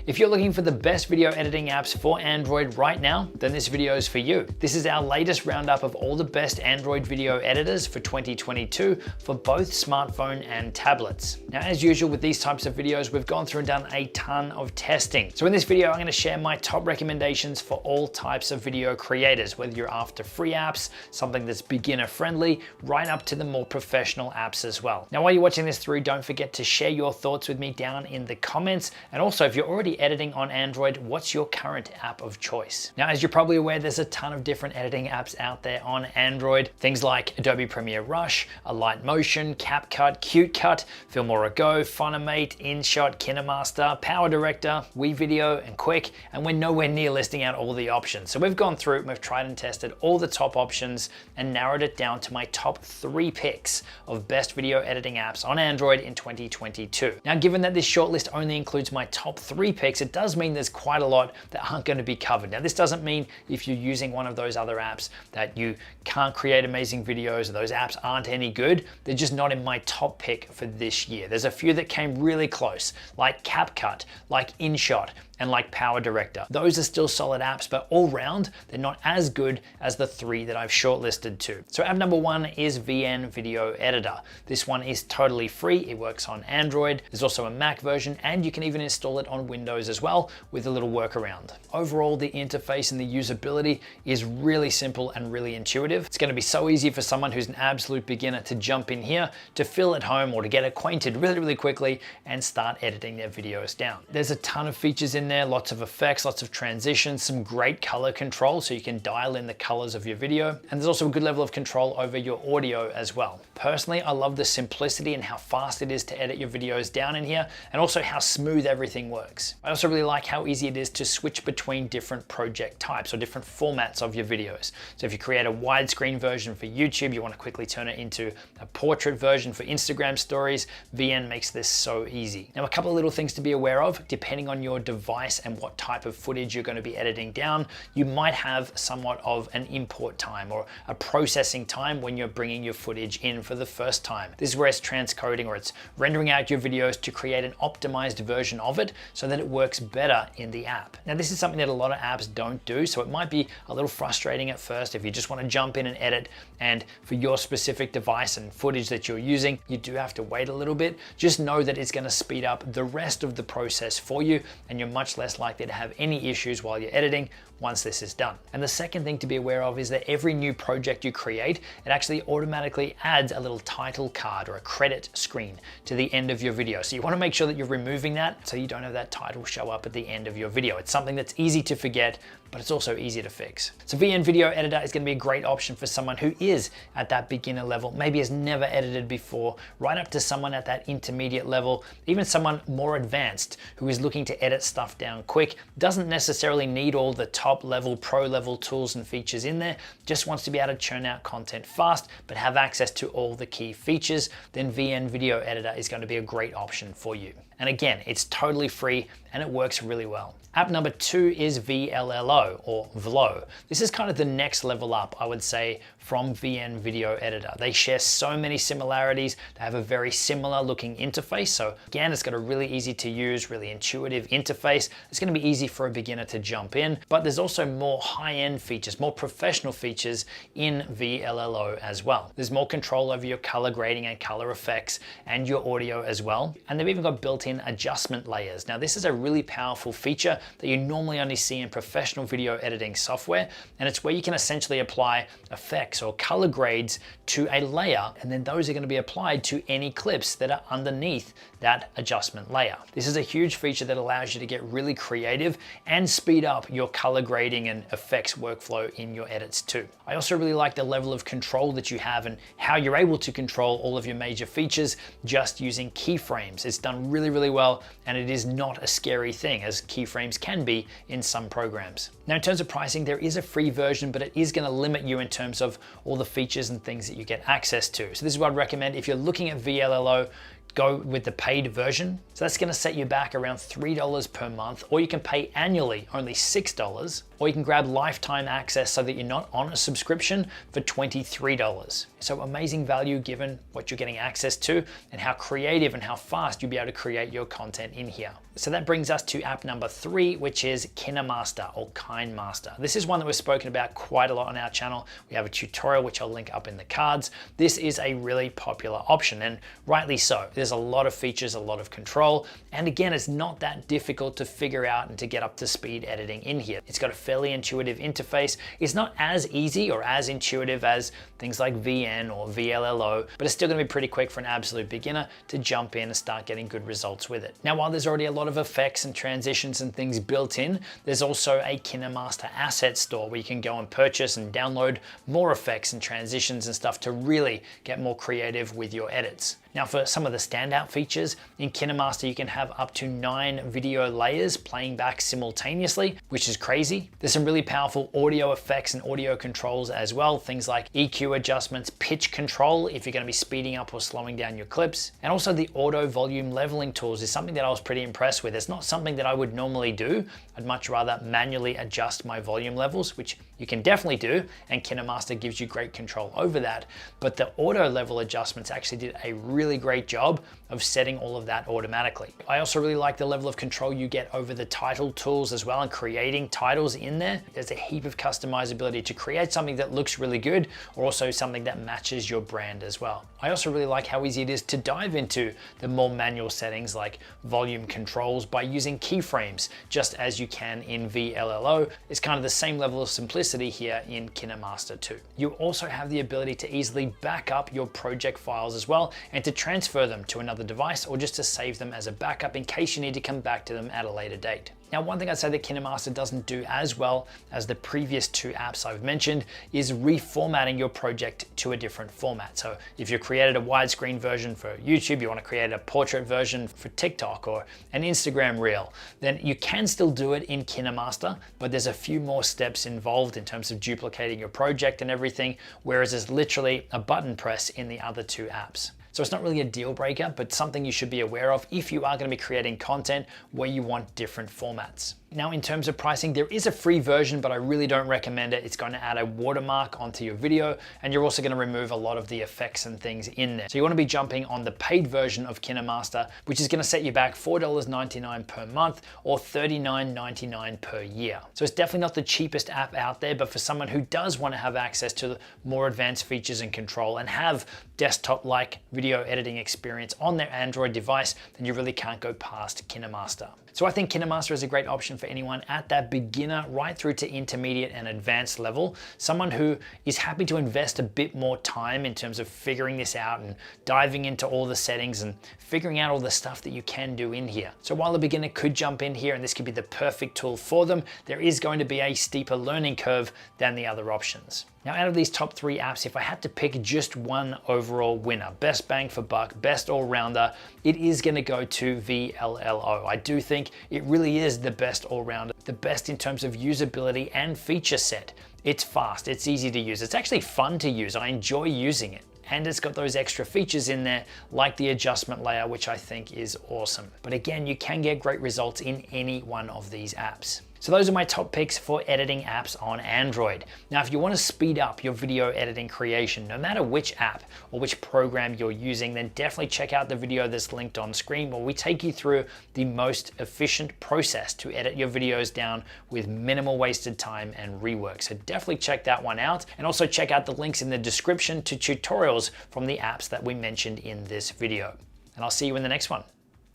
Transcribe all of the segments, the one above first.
If you're looking for the best video editing apps for Android right now, then this video is for you. This is our latest roundup of all the best Android video editors for 2022 for both smartphone and tablets. Now, as usual with these types of videos, we've gone through and done a ton of testing. So in this video, I'm going to share my top recommendations for all types of video creators, whether you're after free apps, something that's beginner friendly, right up to the more professional apps as well. Now, while you're watching this through, don't forget to share your thoughts with me down in the comments. And also, if you're already editing on Android, what's your current app of choice? Now, as you're probably aware, there's a ton of different editing apps out there on Android. Things like Adobe Premiere Rush, Alight Motion, CapCut, CuteCut, Filmora Go, Funimate, InShot, KineMaster, Power Director, WeVideo, and Quick. And we're nowhere near listing out all the options. So we've gone through, we've tried and tested all the top options and narrowed it down to my top 3 picks of best video editing apps on Android in 2022. Now, given that this shortlist only includes my top 3 picks, it does mean there's quite a lot that aren't going to be covered. Now, this doesn't mean if you're using one of those other apps that you can't create amazing videos, or those apps aren't any good. They're just not in my top pick for this year. There's a few that came really close, like CapCut, like InShot, and like Power Director. Those are still solid apps, but all round, they're not as good as the 3 that I've shortlisted to. So app number 1 is VN Video Editor. This one is totally free. It works on Android. There's also a Mac version, and you can even install it on Windows as well with a little workaround. Overall, the interface and the usability is really simple and really intuitive. It's gonna be so easy for someone who's an absolute beginner to jump in here, to feel at home, or to get acquainted really, really quickly and start editing their videos down. There's a ton of features in there, lots of effects, lots of transitions, some great color control so you can dial in the colors of your video. And there's also a good level of control over your audio as well. Personally, I love the simplicity and how fast it is to edit your videos down in here, and also how smooth everything works. I also really like how easy it is to switch between different project types or different formats of your videos. So if you create a widescreen version for YouTube, you want to quickly turn it into a portrait version for Instagram stories, VN makes this so easy. Now, a couple of little things to be aware of, depending on your device and what type of footage you're going to be editing down, you might have somewhat of an import time or a processing time when you're bringing your footage in for the first time. This is where it's transcoding, or it's rendering out your videos to create an optimized version of it so that it works better in the app. Now, this is something that a lot of apps don't do, so it might be a little frustrating at first if you just want to jump in and edit, and for your specific device and footage that you're using, you do have to wait a little bit. Just know that it's going to speed up the rest of the process for you, and you're much less likely to have any issues while you're editing once this is done. And the second thing to be aware of is that every new project you create, it actually automatically adds a little title card or a credit screen to the end of your video. So you want to make sure that you're removing that so you don't have that title show up at the end of your video. It's something that's easy to forget, but it's also easy to fix. So VN Video Editor is going to be a great option for someone who is at that beginner level, maybe has never edited before, right up to someone at that intermediate level, even someone more advanced who is looking to edit stuff down quick, doesn't necessarily need all the top level, pro level tools and features in there, just wants to be able to churn out content fast, but have access to all the key features, then VN Video Editor is going to be a great option for you. And again, it's totally free and it works really well. App number 2 is VLLO or Vlo. This is kind of the next level up, I would say, from VN Video Editor. They share so many similarities. They have a very similar looking interface. So again, it's got a really easy to use, really intuitive interface. It's going to be easy for a beginner to jump in, but there's also more high-end features, more professional features in VLLO as well. There's more control over your color grading and color effects and your audio as well. And they've even got built-in adjustment layers. Now, this is a really powerful feature that you normally only see in professional video editing software, and it's where you can essentially apply effects or color grades to a layer, and then those are going to be applied to any clips that are underneath that adjustment layer. This is a huge feature that allows you to get really creative and speed up your color grading and effects workflow in your edits too. I also really like the level of control that you have and how you're able to control all of your major features just using keyframes. It's done really, really well, and it is not a scary thing as keyframes can be in some programs. Now, in terms of pricing, there is a free version, but it is going to limit you in terms of all the features and things that you get access to. So this is what I'd recommend if you're looking at VLLO. Go with the paid version. So that's gonna set you back around $3 per month, or you can pay annually only $6, or you can grab lifetime access so that you're not on a subscription for $23. So amazing value given what you're getting access to and how creative and how fast you'll be able to create your content in here. So that brings us to app number 3, which is KineMaster or KineMaster. This is one that we've spoken about quite a lot on our channel. We have a tutorial which I'll link up in the cards. This is a really popular option, and rightly so. There's a lot of features, a lot of control, and again, it's not that difficult to figure out and to get up to speed editing in here. It's got a fairly intuitive interface. It's not as easy or as intuitive as things like VN or VLLO, but it's still going to be pretty quick for an absolute beginner to jump in and start getting good results with it. Now, while there's already a lot of effects and transitions and things built in, there's also a KineMaster asset store where you can go and purchase and download more effects and transitions and stuff to really get more creative with your edits. Now, for some of the standout features, in KineMaster you can have up to 9 video layers playing back simultaneously, which is crazy. There's some really powerful audio effects and audio controls as well, things like EQ adjustments, pitch control if you're going to be speeding up or slowing down your clips, and also the auto volume leveling tools is something that I was pretty impressed with. It's not something that I would normally do. I'd much rather manually adjust my volume levels, which you can definitely do, and KineMaster gives you great control over that, but the auto level adjustments actually did a really great job of setting all of that automatically. I also really like the level of control you get over the title tools as well and creating titles in there. There's a heap of customizability to create something that looks really good or also something that matches your brand as well. I also really like how easy it is to dive into the more manual settings like volume controls by using keyframes, just as you can in VLLO. It's kind of the same level of simplicity here in KineMaster too. You also have the ability to easily back up your project files as well and to transfer them to another device or just to save them as a backup in case you need to come back to them at a later date. Now, one thing I'd say that KineMaster doesn't do as well as the previous 2 apps I've mentioned is reformatting your project to a different format. So if you created a widescreen version for YouTube, you want to create a portrait version for TikTok or an Instagram reel, then you can still do it in KineMaster, but there's a few more steps involved in terms of duplicating your project and everything, whereas it's literally a button press in the other 2 apps. So it's not really a deal breaker, but something you should be aware of if you are going to be creating content where you want different formats. Now, in terms of pricing, there is a free version, but I really don't recommend it. It's going to add a watermark onto your video, and you're also going to remove a lot of the effects and things in there. So you want to be jumping on the paid version of KineMaster, which is going to set you back $4.99 per month or $39.99 per year. So it's definitely not the cheapest app out there, but for someone who does want to have access to the more advanced features and control and have desktop-like video editing experience on their Android device, then you really can't go past KineMaster. So I think KineMaster is a great option for anyone at that beginner right through to intermediate and advanced level, someone who is happy to invest a bit more time in terms of figuring this out and diving into all the settings and figuring out all the stuff that you can do in here. So while the beginner could jump in here and this could be the perfect tool for them, there is going to be a steeper learning curve than the other options. Now, out of these top 3 apps, if I had to pick just one overall winner, best bang for buck, best all-rounder, it is going to go to VLLO. I do think it really is the best all-rounder, the best in terms of usability and feature set. It's fast, it's easy to use, it's actually fun to use, I enjoy using it. And it's got those extra features in there like the adjustment layer, which I think is awesome. But again, you can get great results in any one of these apps. So those are my top picks for editing apps on Android. Now, if you want to speed up your video editing creation, no matter which app or which program you're using, then definitely check out the video that's linked on screen where we take you through the most efficient process to edit your videos down with minimal wasted time and rework. So definitely check that one out, and also check out the links in the description to tutorials from the apps that we mentioned in this video. And I'll see you in the next one.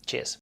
Cheers.